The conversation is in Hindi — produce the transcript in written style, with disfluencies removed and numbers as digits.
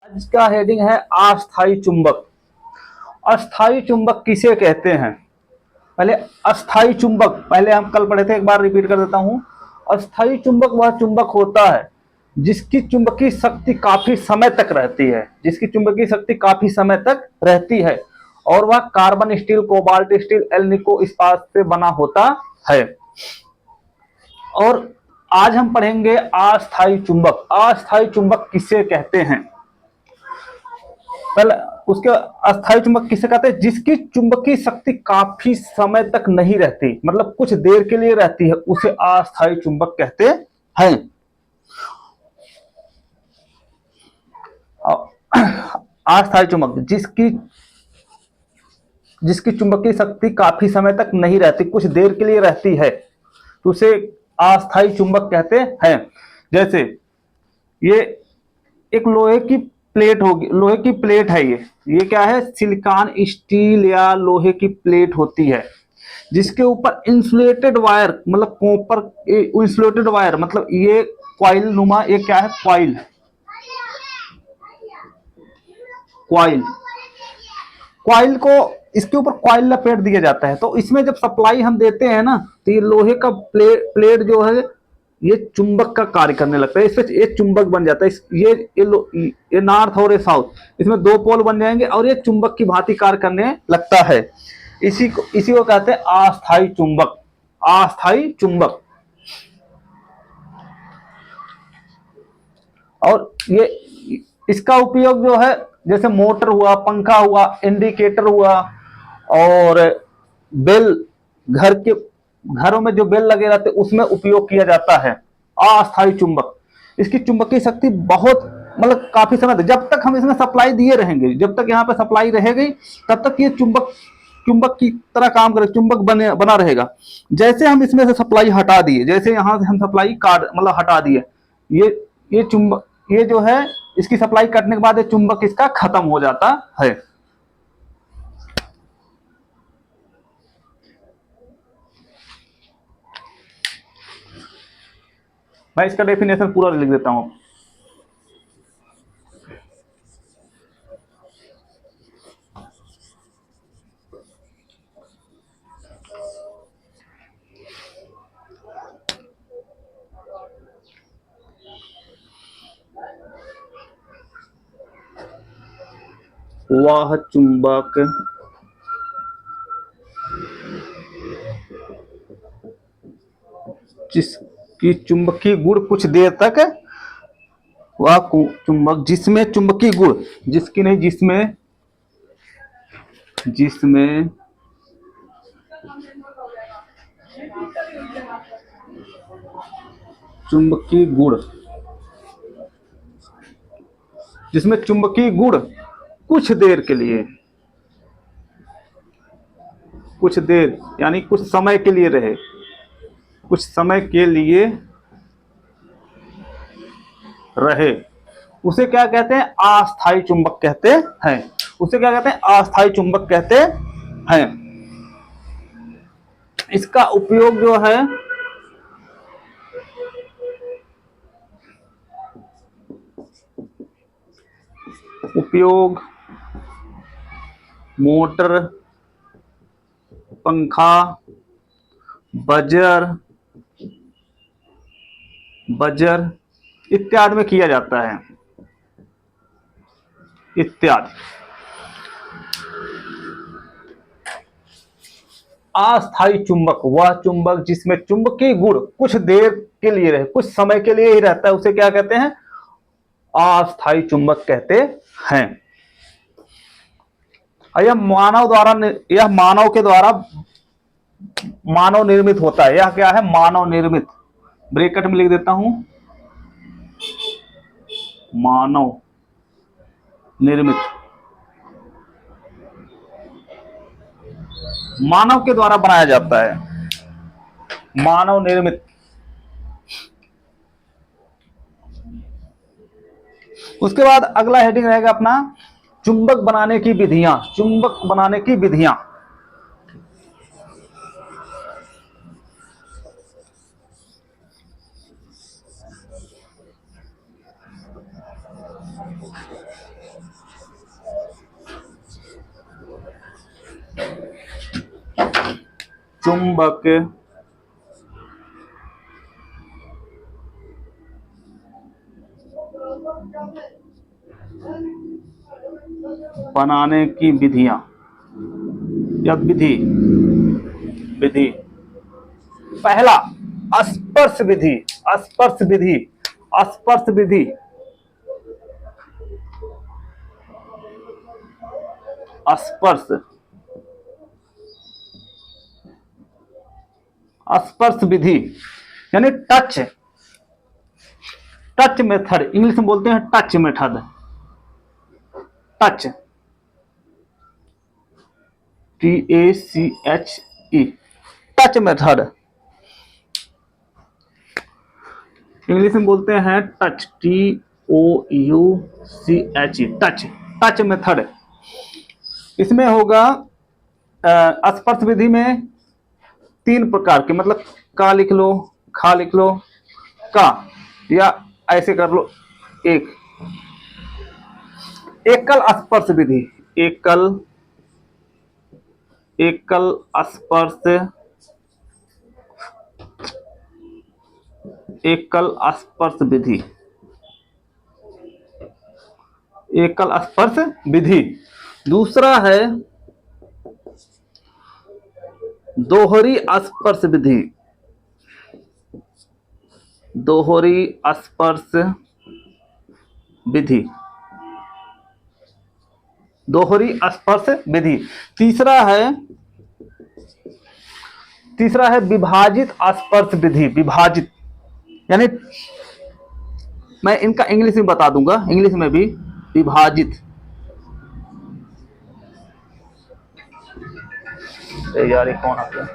आज का हेडिंग है अस्थायी चुंबक। अस्थायी चुंबक किसे कहते हैं? पहले अस्थायी चुंबक, पहले हम कल पढ़े थे, एक बार रिपीट कर देता हूं। अस्थायी चुंबक वह चुंबक होता है जिसकी चुंबकीय शक्ति काफी समय तक रहती है, जिसकी चुंबकीय शक्ति काफी समय तक रहती है और वह carbon steel, cobalt steel, alnico इस्पात से बना होता है। और आज हम पढ़ेंगे अस्थायी चुंबक। अस्थायी चुंबक किसे कहते हैं? पहले उसके अस्थायी चुंबक किसे कहते हैं? जिसकी चुंबकीय शक्ति काफी समय तक नहीं रहती, मतलब कुछ देर के लिए रहती है, उसे अस्थायी चुंबक कहते हैं। अस्थायी चुंबक जिसकी जिसकी चुंबकीय शक्ति काफी समय तक नहीं रहती, कुछ देर के लिए रहती है, तो उसे अस्थायी चुंबक कहते हैं। जैसे ये एक लोहे की प्लेट होगी, लोहे की प्लेट है, ये क्या है? सिलिकॉन स्टील या लोहे की प्लेट होती है जिसके ऊपर इंसुलेटेड वायर, मतलब कॉपर इंसुलेटेड वायर, मतलब ये क्वाइल नुमा, ये क्या है? क्वाइल। क्वाइल क्वाइल को इसके ऊपर क्वाइल लपेट दिया जाता है, तो इसमें जब सप्लाई हम देते हैं ना, तो ये लोहे का प्लेट जो है ये चुंबक का कार्य करने लगता है, इससे ये चुंबक बन जाता है। ये नॉर्थ और ये साउथ, इसमें दो पोल बन जाएंगे और ये चुंबक की भांति कार्य करने लगता है। इसी को कहते हैं अस्थायी चुंबक। अस्थायी चुंबक। और ये इसका उपयोग जो है, जैसे मोटर हुआ, पंखा हुआ, इंडिकेटर हुआ, और बेल, घरों में जो बेल लगे रहते उसमें उपयोग किया जाता है अस्थायी चुंबक। इसकी चुंबकीय शक्ति बहुत, मतलब काफी समय तक, जब तक हम इसमें सप्लाई दिए रहेंगे, जब तक यहाँ पे सप्लाई रहेगी, तब तक ये चुंबक की तरह काम करे, चुंबक बना रहेगा। जैसे हम इसमें से सप्लाई हटा दिए, जैसे यहाँ से हम सप्लाई काट, मतलब हटा दिए, ये चुंबक, ये जो है, इसकी सप्लाई कटने के बाद ये चुंबक इसका खत्म हो जाता है। मैं इसका डेफिनेशन पूरा लिख देता हूं। वह चुंबक जिसकी चुंबकीय गुण कुछ देर तक, वह चुंबक जिसमें चुंबकीय गुण, जिसकी नहीं, जिसमें चुंबकीय गुण, जिसमें चुंबकीय गुण कुछ देर के लिए, कुछ देर यानी कुछ समय के लिए रहे, कुछ समय के लिए रहे, उसे क्या कहते हैं? अस्थायी चुंबक कहते हैं। उसे क्या कहते हैं? अस्थायी चुंबक कहते हैं। इसका उपयोग जो है, उपयोग मोटर, पंखा, बजर इत्यादि में किया जाता है, इत्यादि। अस्थायी चुंबक वह चुंबक जिसमें चुंबकीय गुण कुछ देर के लिए रहे, कुछ समय के लिए ही रहता है, उसे क्या कहते हैं? अस्थायी चुंबक कहते हैं। यह मानव के द्वारा मानव निर्मित होता है। यह क्या है? मानव निर्मित। ब्रैकेट में लिख देता हूं, मानव निर्मित। मानव के द्वारा बनाया जाता है, मानव निर्मित। उसके बाद अगला हेडिंग रहेगा अपना चुंबक बनाने की विधियां। चुंबक बनाने की विधियां। चुंबक बनाने की विधियां या विधि विधि। पहला स्पर्श विधि, स्पर्श विधि, स्पर्श विधि, स्पर्श, स्पर्श विधि यानी टच, टच मेथड, इंग्लिश में बोलते हैं touch method, touch, TACHE, touch method, English में बोलते हैं touch, TOUCHE, touch, touch method. इसमें होगा स्पर्श विधि में 3 प्रकार के, मतलब का लिख लो, खा लिख लो, का, या ऐसे कर लो, एक, एकल स्पर्श विधि, एकल, एकल स्पर्श, एकल स्पर्श विधि, एकल स्पर्श विधि। दूसरा है दोहरी स्पर्श विधि, दोहरी स्पर्श विधि, दोहरी स्पर्श विधि। तीसरा है विभाजित स्पर्श विधि, विभाजित यानी मैं इनका इंग्लिश में बता दूंगा, इंग्लिश में भी विभाजित। यार ये कौन आ गया?